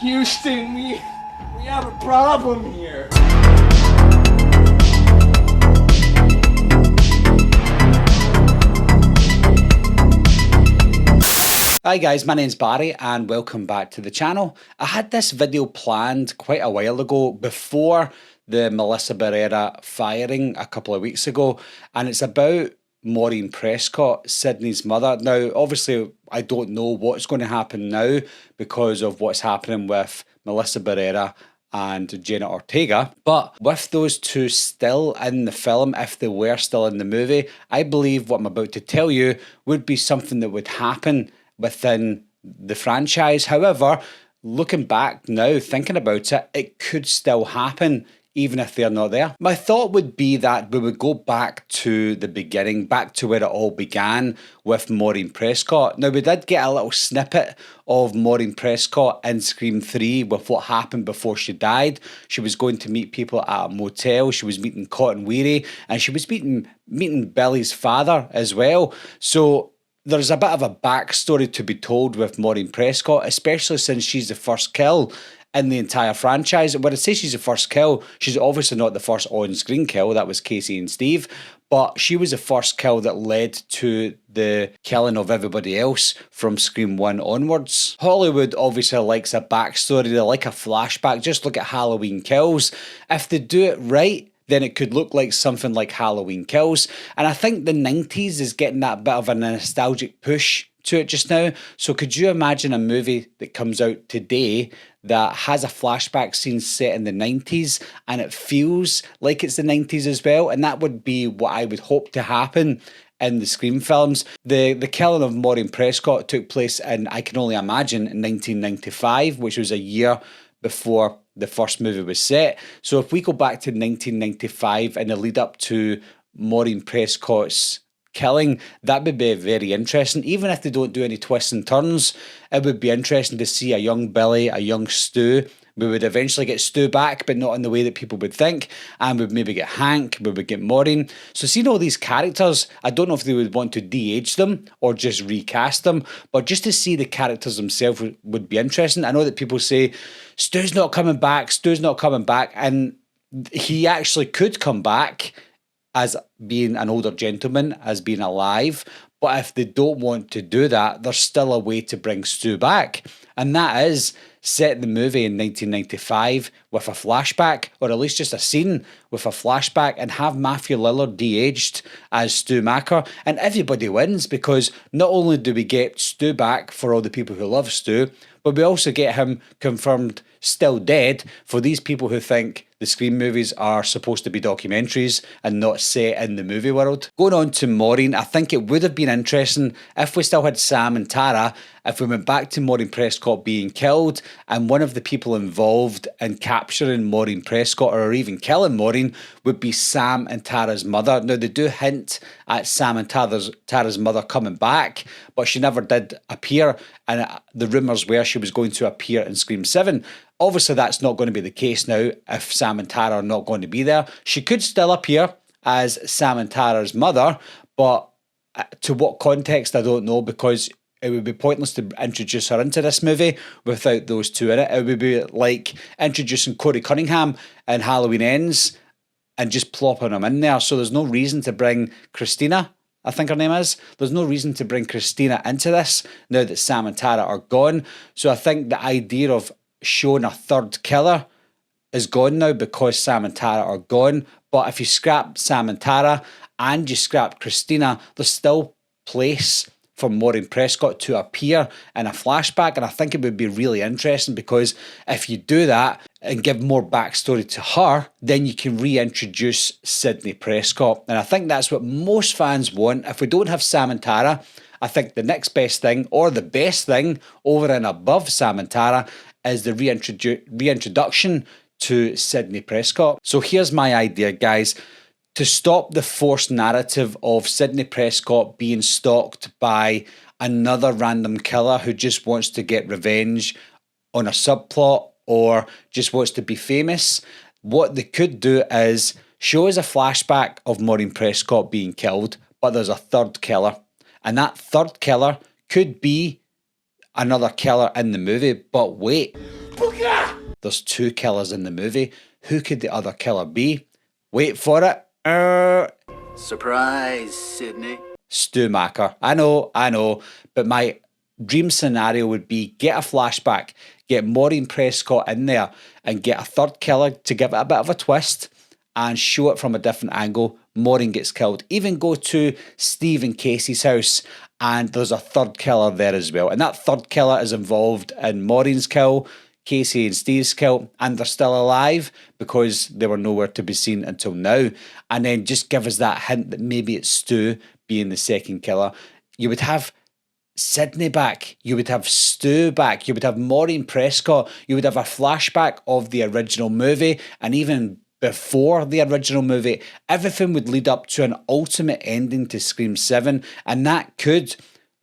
Houston, we have a problem here. Hi guys, my name's Barry and welcome back to the channel. I had this video planned quite a while ago before the Melissa Barrera firing a couple of weeks ago, and it's about Maureen Prescott, Sydney's mother. Now, obviously, I don't know what's going to happen now because of what's happening with Melissa Barrera and Jenna Ortega. But with those two still in the film, if they were still in the movie, I believe what I'm about to tell you would be something that would happen within the franchise. However, looking back now, thinking about it, it could still happen even if they're not there. My thought would be that we would go back to the beginning, back to where it all began with Maureen Prescott. Now, we did get a little snippet of Maureen Prescott in Scream 3 with what happened before she died. She was going to meet people at a motel, she was meeting Cotton Weary, and she was meeting Billy's father as well. So there's a bit of a backstory to be told with Maureen Prescott, especially since she's the first kill in the entire franchise. When I say she's the first kill, she's obviously not the first on-screen kill. That was Casey and Steve. But she was the first kill that led to the killing of everybody else from Scream 1 onwards. Hollywood obviously likes a backstory. They like a flashback. Just look at Halloween Kills. If they do it right, then it could look like something like Halloween Kills. And I think the 90s is getting that bit of a nostalgic push to it just now. So could you imagine a movie that comes out today that has a flashback scene set in the 90s and it feels like it's the 90s as well? And that would be what I would hope to happen in the Scream films. The killing of Maureen Prescott took place in, I can only imagine, in 1995, which was a year before the first movie was set. So if we go back to 1995 and the lead up to Maureen Prescott's killing, that would be very interesting. Even if they don't do any twists and turns, it would be interesting to see a young Billy, a young Stu. We would eventually get Stu back, but not in the way that people would think. And we'd maybe get Hank, we would get Maureen. So seeing all these characters, I don't know if they would want to de-age them or just recast them, but just to see the characters themselves would be interesting. I know that people say, Stu's not coming back, Stu's not coming back. And he actually could come back as being an older gentleman, as being alive. But if they don't want to do that, there's still a way to bring Stu back. And that is set the movie in 1995 with a flashback, or at least just a scene with a flashback, and have Matthew Lillard de-aged as Stu Macker. And everybody wins, because not only do we get Stu back for all the people who love Stu, but we also get him confirmed still dead for these people who think the Scream movies are supposed to be documentaries and not set in the movie world. Going on to Maureen, I think it would have been interesting if we still had Sam and Tara, if we went back to Maureen Prescott being killed, and one of the people involved in capturing Maureen Prescott or even killing Maureen would be Sam and Tara's mother. Now, they do hint at Sam and Tara's mother coming back, but she never did appear, and the rumours were she was going to appear in Scream 7. Obviously, that's not going to be the case now if Sam and Tara are not going to be there. She could still appear as Sam and Tara's mother, but to what context, I don't know, because it would be pointless to introduce her into this movie without those two in it. It would be like introducing Corey Cunningham in Halloween Ends and just plopping him in there. So there's no reason to bring Christina, I think her name is. There's no reason to bring Christina into this now that Sam and Tara are gone. So I think the idea of showing a third killer is gone now because Sam and Tara are gone. But if you scrap Sam and Tara and you scrap Christina, there's still place for Maureen Prescott to appear in a flashback, and I think it would be really interesting, because if you do that and give more backstory to her, then you can reintroduce Sydney Prescott, and I think that's what most fans want. If we don't have Sam and Tara, I think the next best thing, or the best thing over and above Sam and Tara, is the reintroduction to Sydney Prescott. So here's my idea, guys. To stop the forced narrative of Sydney Prescott being stalked by another random killer who just wants to get revenge on a subplot or just wants to be famous, what they could do is show us a flashback of Maureen Prescott being killed, but there's a third killer. And that third killer could be another killer in the movie. But wait, There's two killers in the movie. Who could the other killer be? Wait for it. Surprise, Sydney. Stu Macker. I know, but my dream scenario would be get a flashback, get Maureen Prescott in there, and get a third killer to give it a bit of a twist and show it from a different angle. Maureen gets killed. Even go to Steve and Casey's house, and there's a third killer there as well. And that third killer is involved in Maureen's kill, Casey and Steve's kill, and they're still alive because they were nowhere to be seen until now. And then just give us that hint that maybe it's Stu being the second killer. You would have Sydney back, you would have Stu back, you would have Maureen Prescott, you would have a flashback of the original movie, and even before the original movie, everything would lead up to an ultimate ending to Scream 7, and that could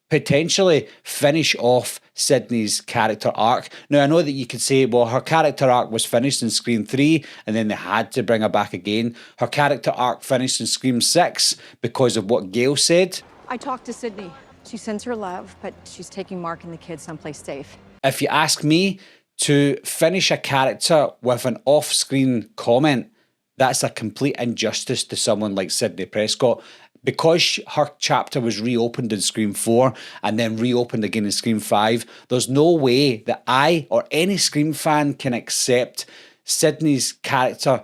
potentially finish off Sydney's character arc. Now, I know that you could say, well, her character arc was finished in Scream 3 and then they had to bring her back again. Her character arc finished in Scream 6 because of what Gail said. I talked to Sydney. She sends her love, but she's taking Mark and the kids someplace safe. If you ask me, to finish a character with an off-screen comment, that's a complete injustice to someone like Sydney Prescott. Because her chapter was reopened in Scream 4 and then reopened again in Scream 5, there's no way that I or any Scream fan can accept Sydney's character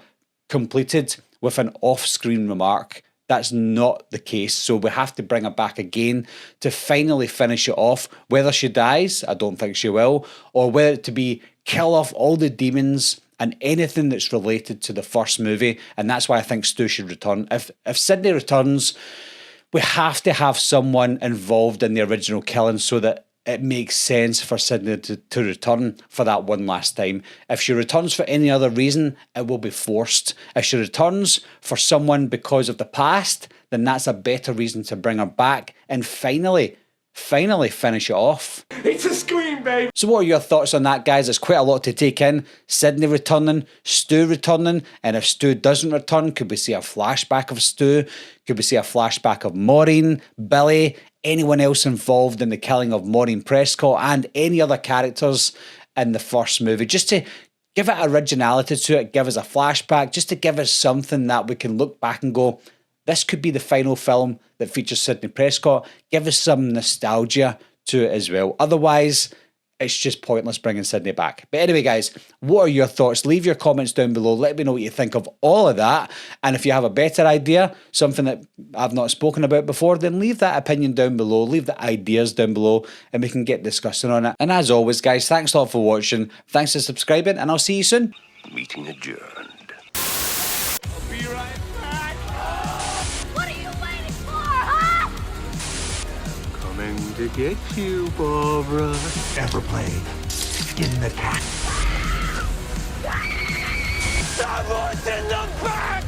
completed with an off-screen remark. That's not the case. So we have to bring her back again to finally finish it off. Whether she dies, I don't think she will, or whether it to be kill off all the demons and anything that's related to the first movie. And that's why I think Stu should return. If Sydney returns, we have to have someone involved in the original killing so that it makes sense for Sydney to return for that one last time. If she returns for any other reason, it will be forced. If she returns for someone because of the past, then that's a better reason to bring her back and finally finish it off. It's a Scream, babe. So what are your thoughts on that, guys? It's quite a lot to take in. Sydney returning, Stu returning, and if Stu doesn't return, could we see a flashback of Stu? Could we see a flashback of Maureen, Billy, anyone else involved in the killing of Maureen Prescott and any other characters in the first movie? Just to give it originality to it, give us a flashback, just to give us something that we can look back and go, this could be the final film that features Sydney Prescott. Give us some nostalgia to it as well. Otherwise, it's just pointless bringing Sydney back. But anyway, guys, what are your thoughts? Leave your comments down below. Let me know what you think of all of that. And if you have a better idea, something that I've not spoken about before, then leave that opinion down below. Leave the ideas down below and we can get discussing on it. And as always, guys, thanks a lot for watching. Thanks for subscribing and I'll see you soon. Meeting adjourned. I'll be right back. What are you waiting for, huh? Coming to get you, Barbara. Ever played Skin the Cat? Someone's in the back!